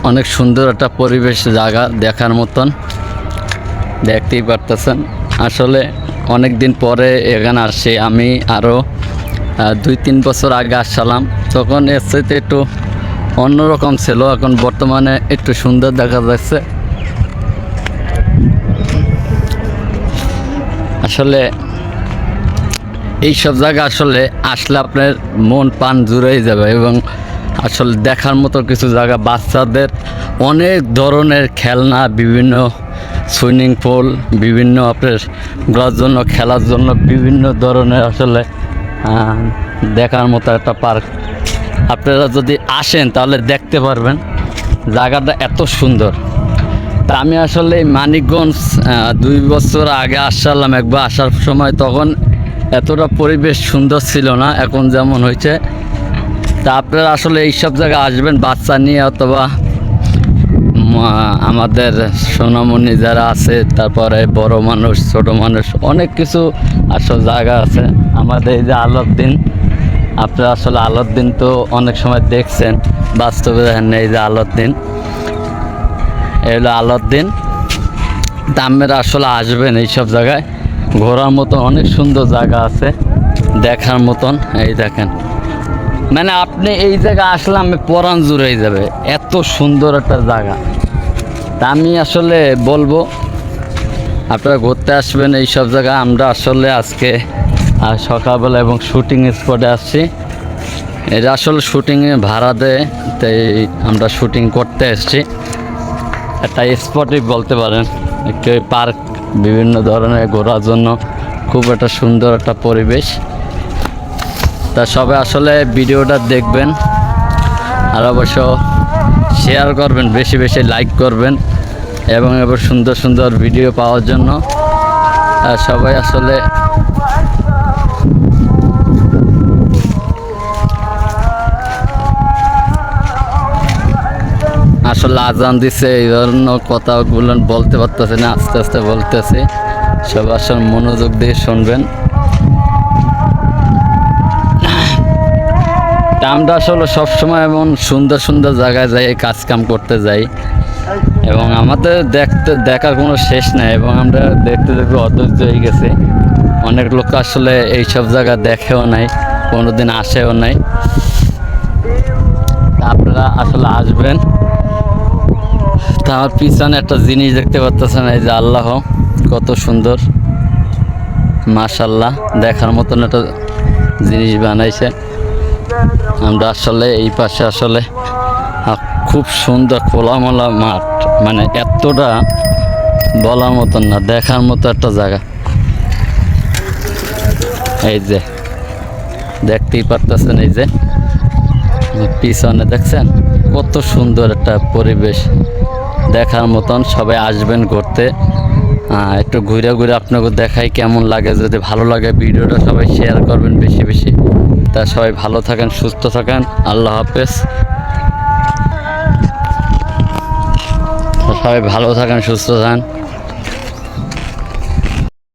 অনেক সুন্দর একটা পরিবেশ, জায়গা দেখার মতন। দেখতেই পারতেছেন, আসলে অনেক দিন পরে এখানে আসছি। আমি আরও 2-3 বছর আগে আসছিলাম, তখন এর সাথে একটু অন্যরকম ছিল। এখন বর্তমানে একটু সুন্দর দেখা যাচ্ছে। আসলে এইসব জায়গা আসলে আসলে আপনার মন প্রাণ জুড়েই যাবে। এবং আসলে দেখার মতো কিছু জায়গা, বাচ্চাদের অনেক ধরনের খেলনা, বিভিন্ন সুইমিং পুল, বিভিন্ন আপনার ঘোরার জন্য, খেলার জন্য বিভিন্ন ধরনের আসলে দেখার মতো একটা পার্ক। আপনারা যদি আসেন তাহলে দেখতে পারবেন জায়গাটা এত সুন্দর। তা আমি আসলে মানিকগঞ্জ 2 বছর আগে আসলাম একবার, আসার সময় তখন এতটা পরিবেশ সুন্দর ছিল না, এখন যেমন হয়েছে। তা আপনারা আসলে এইসব জায়গায় আসবেন বাচ্চা নিয়ে, অথবা আমাদের সোনামণি যারা আছে, তারপরে বড় মানুষ, ছোট মানুষ, অনেক কিছু আসলে জায়গা আছে। আমাদের এই যে আলাউদ্দিন, আপনারা আসলে আলাউদ্দিন তো অনেক সময় দেখছেন, বাস্তবে দেখেন। এই যে আলাউদ্দিন, এই হলো আলাউদ্দিন। তা আপনারা আসলে আসবেন এইসব জায়গায়, ঘোরার মতো অনেক সুন্দর জায়গা আছে দেখার মতন। এই দেখেন, মানে আপনি এই জায়গায় আসলে আমি পরাণ জুড়ে যাবে, এত সুন্দর একটা জায়গা। তা আমি আসলে বলবো আপনারা ঘুরতে আসবেন এইসব জায়গায়। আমরা আসলে আজকে সকালবেলা এবং শুটিং স্পটে আসছি। এটা আসলে শুটিংয়ে ভাড়া দেয়, তাই আমরা শুটিং করতে এসেছি। একটা স্পটই বলতে পারেন, একটু পার্ক, বিভিন্ন ধরনের ঘোরার জন্য খুব একটা সুন্দর একটা পরিবেশ। তা সবাই আসলে ভিডিওটা দেখবেন, আর অবশ্য শেয়ার করবেন, বেশি বেশি লাইক করবেন, এবং এবার সুন্দর সুন্দর ভিডিও পাওয়ার জন্য সবাই আসলে আজান দিছে, এই ধরনের কথাগুলো বলতে পারতেছে না, আস্তে আস্তে বলতেছি। সবাই আসলে মনোযোগ দিয়ে শুনবেন। আমরা আসলে সবসময় এমন সুন্দর সুন্দর জায়গায় যাই, কাজ কাম করতে যাই, এবং আমাদের দেখার কোনো শেষ নাই। এবং আমরা দেখতে দেখতে অধৈর্য হয়ে গেছে। অনেক লোক আসলে এইসব জায়গা দেখেও নাই, কোনোদিন আসেও নাই। আপনারা আসলে আসবেন। তার পিছনে একটা জিনিস দেখতে পাচ্ছেন, এই যে আল্লাহ, কত সুন্দর, মাশাআল্লাহ, দেখার মতন একটা জিনিস বানাইছে। আমরা আসলে এই পাশে আসলে খুব সুন্দর খোলামেলা মাঠ, মানে এতটা বলার মতন না, দেখার মতো একটা জায়গা। এই যে দেখতেই পারতেছেন, এই যে পিছনে দেখছেন কত সুন্দর একটা পরিবেশ, দেখার মতন। সবাই আসবেন ঘুরতে, একটু ঘুরে ঘুরে আপনাকে দেখাই কেমন লাগে। যদি ভালো লাগে ভিডিওটা সবাই শেয়ার করবেন বেশি বেশি। তা সবাই ভালো থাকেন, সুস্থ থাকেন, আল্লাহ হাফেজ। সবাই ভালো থাকেন, সুস্থ থাকেন।